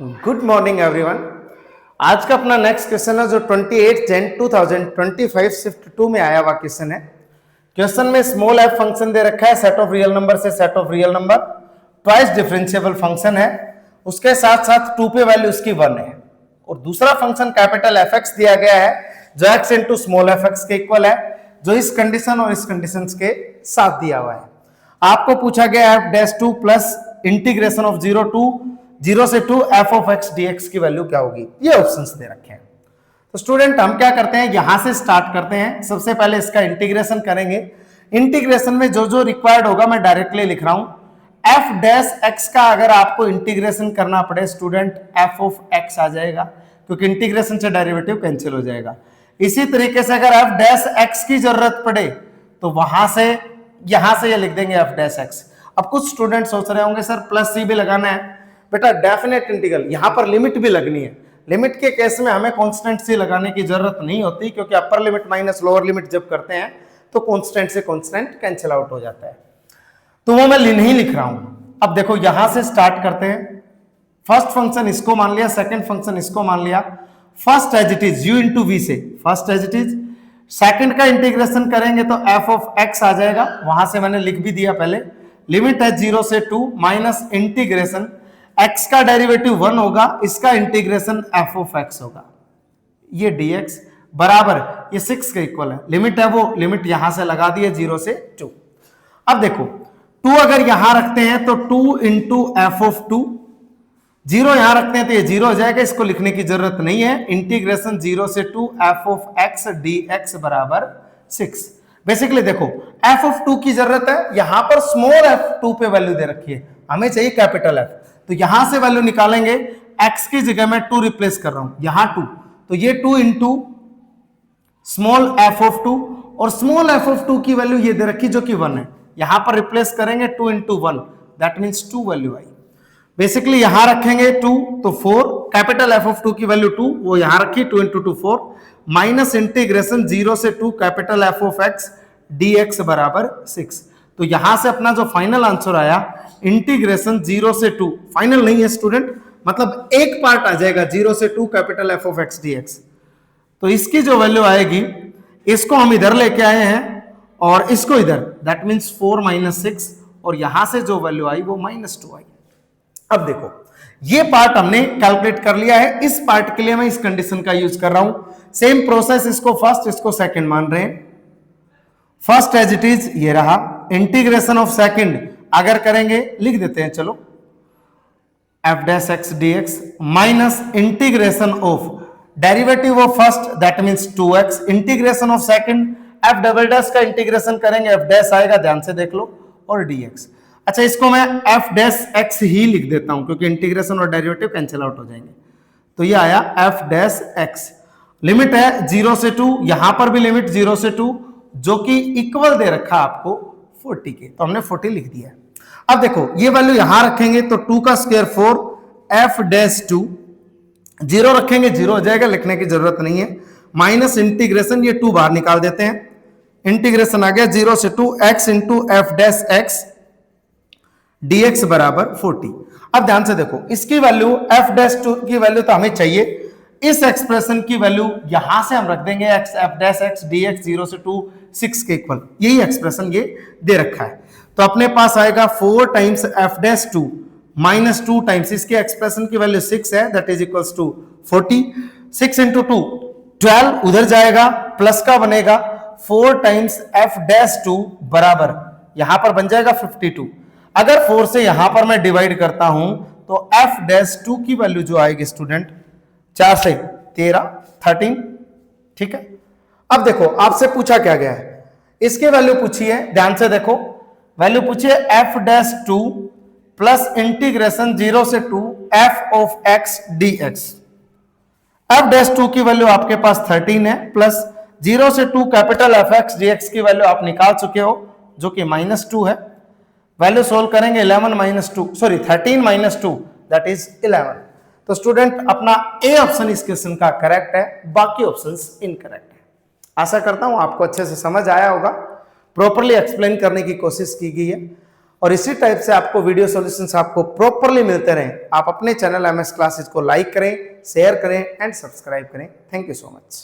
Good morning everyone. आज का अपना नेक्स्ट क्वेश्चन है जो 28 जन 2025 शिफ्ट 2 में आया हुआ क्वेश्चन है। क्वेश्चन में स्मॉल एफ फंक्शन दे रखा है, सेट ऑफ रियल नंबर से set of real number, twice differentiable function है, उसके साथ साथ 2 पे वैल्यू उसकी 1 है, और दूसरा फंक्शन कैपिटल एफ एक्स दिया गया है जो x into small F x के इक्वल है, जो इस कंडीशन और इस कंडीशन के साथ दिया हुआ है। आपको पूछा गया F dash 2 plus integration of 0 से 2 F of x D x की वैल्यू क्या होगी, ये ऑप्शंस दे रखे हैं। तो स्टूडेंट हम क्या करते हैं, यहां से स्टार्ट करते हैं। सबसे पहले इसका इंटीग्रेशन करेंगे। इंटीग्रेशन में जो जो रिक्वायर्ड होगा मैं डायरेक्टली लिख रहा हूं। एफ डैश एक्स का अगर आपको इंटीग्रेशन करना पड़े स्टूडेंट, एफ ऑफ एक्स आ जाएगा, क्योंकि इंटीग्रेशन से डेरिवेटिव कैंसिल हो जाएगा। इसी तरीके से अगर एफ डैश एक्स की जरूरत पड़े तो वहां से यहां से ये लिख देंगे एफ डैश एक्स। अब कुछ स्टूडेंट सोच रहे होंगे सर प्लस सी भी लगाना है। बेटा डेफिनेट इंटीग्रल, यहां पर लिमिट भी लगनी है। लिमिट के केस में हमें कांस्टेंट सी लगाने की जरूरत नहीं होती, क्योंकि upper limit minus lower limit जब करते हैं तो कांस्टेंट से कांस्टेंट कैंसिल आउट हो जाता है, तो वो मैं नहीं लिख रहा हूं। अब देखो यहां से स्टार्ट करते हैं। फर्स्ट फंक्शन इसको मान लिया, सेकंड फंक्शन इसको मान लिया। First as it is u इंटू वी से first as it is, second का इंटीग्रेशन करेंगे तो एफ ऑफ एक्स आ जाएगा, वहां से मैंने लिख भी दिया पहले। लिमिट है 0 से 2 माइनस इंटीग्रेशन x का डेरिवेटिव 1 होगा, इसका इंटीग्रेशन f ऑफ x होगा, ये dx बराबर ये 6 के इक्वल है। लिमिट है वो लिमिट यहां से लगा दिए 0 से 2। अब देखो 2 अगर यहां रखते हैं तो 2 इंटू एफ ऑफ 2, 0 यहां रखते हैं तो ये 0 हो जाएगा, इसको लिखने की जरूरत नहीं है। इंटीग्रेशन 0 से 2 एफ ऑफ एक्स dx बराबर 6। बेसिकली देखो एफ ऑफ 2 की जरूरत है, यहां पर स्मॉल एफ 2 पे वैल्यू दे रखी है, हमें चाहिए कैपिटल एफ, तो यहां से वैल्यू निकालेंगे। x की जगह में 2 रिप्लेस कर रहा हूं, यहां 2, तो ये 2 इंटू स्मॉल एफ ऑफ 2, और स्मॉल एफ ऑफ 2 की वैल्यू ये दे रखी जो कि 1 है, यहां पर रिप्लेस करेंगे 2 into 1, that means 2 value I. Basically यहां रखेंगे 2 तो 4, कैपिटल एफ ऑफ 2 की वैल्यू 2, वो यहां रखी 2 इंटू 2 4, माइनस इंटीग्रेशन 0 से 2 capital F of x dx बराबर 6। तो यहां से अपना जो फाइनल आंसर आया इंटीग्रेशन 0 से 2, फाइनल नहीं है स्टूडेंट, मतलब एक पार्ट आ जाएगा 0 से 2 capital F of x dx। तो इसकी जो वैल्यू आएगी, इसको हम इधर लेके आए हैं और इसको इधर, दैट मीन्स 4 माइनस 6, और यहां से जो वैल्यू आई वो -2 आई। अब देखो ये पार्ट हमने कैलकुलेट कर लिया है, इस पार्ट के लिए मैं इस कंडीशन का यूज कर रहा हूं। सेम प्रोसेस, इसको फर्स्ट इसको सेकंड मान रहे हैं। फर्स्ट एज इट इज ये रहा, इंटीग्रेशन ऑफ सेकंड अगर करेंगे लिख देते हैं, चलो F dash x dx minus integration of derivative of first that means 2x, integration of second F double dash का इंटीग्रेशन करेंगे, एफ डैश आएगा, ध्यान से देख लो, और dx। अच्छा इसको मैं एफ डैश एक्स ही लिख देता हूं, क्योंकि इंटीग्रेशन और डेरिवेटिव कैंसिल आउट हो जाएंगे। तो ये आया एफ डैश एक्स। लिमिट है 0 से 2, यहां पर भी लिमिट 0 से 2, जो कि इक्वल दे रखा आपको 40 के, तो हमने 40 लिख दिया। अब देखो ये वैल्यू यहां रखेंगे तो 2 का स्क्वायर 4, एफ डैश 2, 0 रखेंगे 0 हो जाएगा, लिखने की जरूरत नहीं है, माइनस इंटीग्रेशन ये 2 बाहर निकाल देते हैं, इंटीग्रेशन आ गया 0 से 2 x into F dash x dx बराबर 40। अब ध्यान से देखो इसकी वैल्यू एफ डैश 2 की वैल्यू तो हमें चाहिए, इस एक्सप्रेशन की वैल्यू यहां से हम रख देंगे x F dash x dx 0 से 2 6 के इक्वल, यही एक्सप्रेशन ये दे रखा है। तो अपने पास आएगा 4 times f dash 2 minus 2 times इसके एक्सप्रेशन की वैल्यू 6 है, that is equals to 40। 6 into 2 12, उधर जाएगा प्लस का बनेगा 4 टाइम्स एफ डैश 2 बराबर यहां पर बन जाएगा 52। अगर 4 से यहां पर मैं डिवाइड करता हूं तो एफ डैश 2 की वैल्यू जो आएगी स्टूडेंट 4 से 13 13, ठीक है। अब देखो आपसे पूछा क्या गया है, इसकी वैल्यू पूछी है, ध्यान से देखो वैल्यू पूछी है एफ डैश 2 प्लस इंटीग्रेशन 0 से 2 F of x dx। F dash 2 की वैल्यू आपके पास 13 है, प्लस 0 से 2 कैपिटल एफ एक्स dx की वैल्यू आप निकाल चुके हो जो कि -2 है। वैल्यू सोल्व करेंगे 11 minus 2, sorry 13 minus 2 that is 11। तो स्टूडेंट अपना ए ऑप्शन इस क्वेश्चन का करेक्ट है, बाकी ऑप्शंस इनकरेक्ट है। आशा करता हूं आपको अच्छे से समझ आया होगा, प्रॉपर्ली एक्सप्लेन करने की कोशिश की गई है। और इसी टाइप से आपको वीडियो सॉल्यूशंस आपको प्रॉपरली मिलते रहें, आप अपने चैनल MS क्लासेस को लाइक करें, शेयर करें एंड सब्सक्राइब करें। Thank you so much.